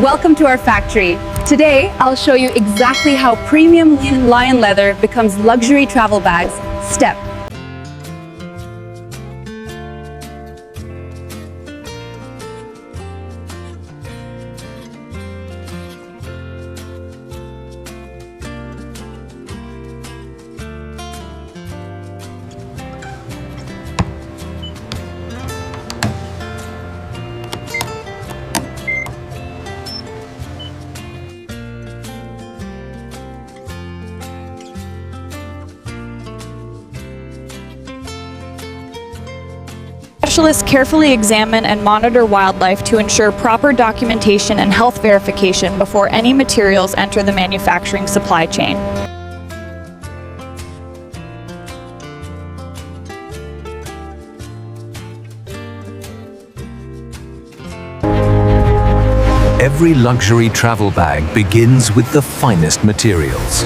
Welcome to our factory. Today, I'll show you exactly how premium lion leather becomes luxury travel bags, step. Specialists carefully examine and monitor wildlife to ensure proper documentation and health verification before any materials enter the manufacturing supply chain. Every luxury travel bag begins with the finest materials.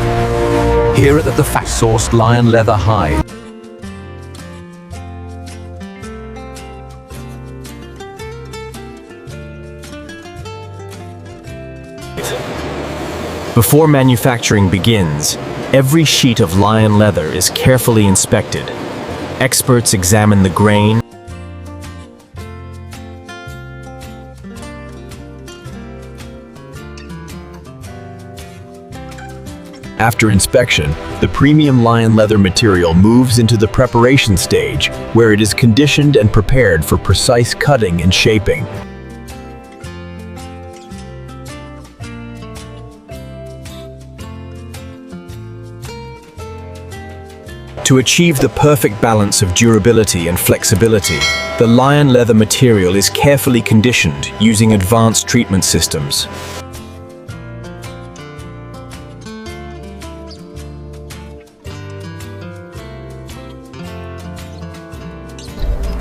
Here at the sourced lion leather hide. Before manufacturing begins, every sheet of lion leather is carefully inspected. Experts examine the grain, After inspection, the premium lion leather material moves into the preparation stage, where it is conditioned and prepared for precise cutting and shaping. To achieve the perfect balance of durability and flexibility, the lion leather material is carefully conditioned using advanced treatment systems.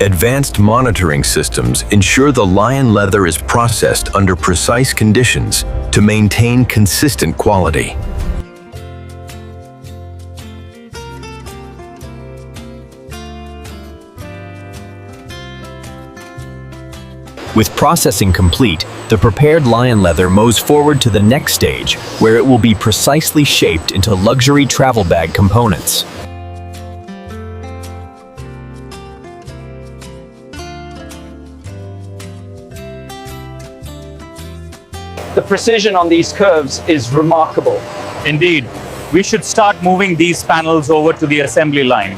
Advanced monitoring systems ensure the lion leather is processed under precise conditions to maintain consistent quality. With processing complete, the prepared lion leather moves forward to the next stage, where it will be precisely shaped into luxury travel bag components. The precision on these curves is remarkable. Indeed, we should start moving these panels over to the assembly line.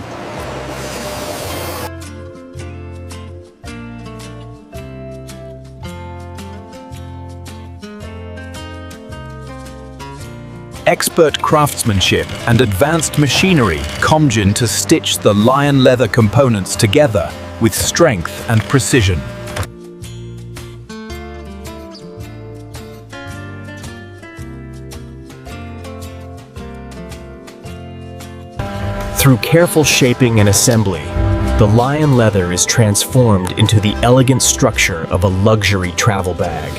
Expert craftsmanship and advanced machinery combine to stitch the lion leather components together with strength and precision. Through careful shaping and assembly, the lion leather is transformed into the elegant structure of a luxury travel bag.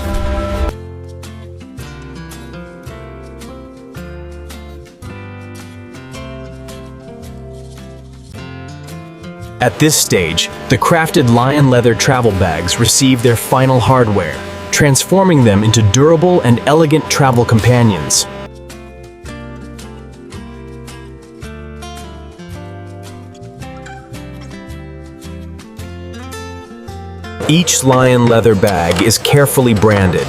At this stage, the crafted lion leather travel bags receive their final hardware, transforming them into durable and elegant travel companions. Each lion leather bag is carefully branded,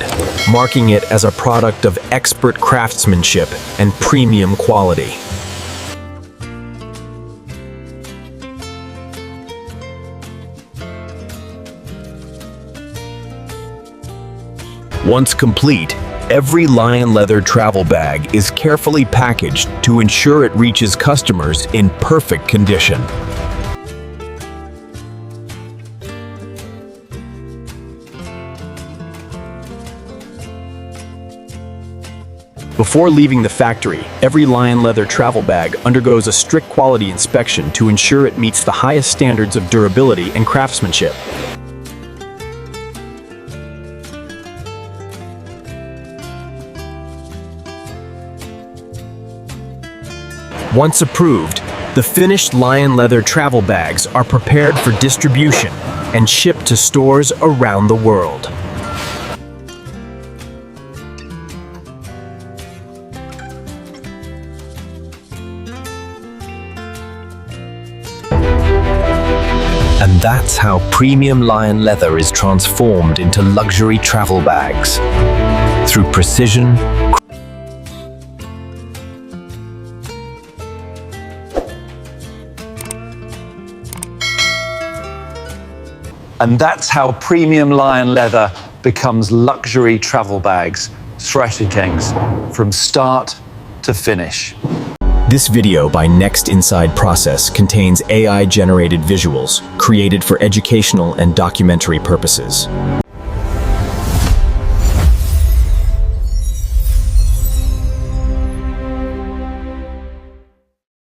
marking it as a product of expert craftsmanship and premium quality. Once complete, every lion leather travel bag is carefully packaged to ensure it reaches customers in perfect condition. Before leaving the factory, every lion leather travel bag undergoes a strict quality inspection to ensure it meets the highest standards of durability and craftsmanship. Once approved, the finished lion leather travel bags are prepared for distribution and shipped to stores around the world. And that's how premium lion leather is transformed into luxury travel bags. Through precision, And that's how premium lion leather becomes luxury travel bags, Thrasher Kings, from start to finish. This video by Next Inside Process contains AI-generated visuals created for educational and documentary purposes.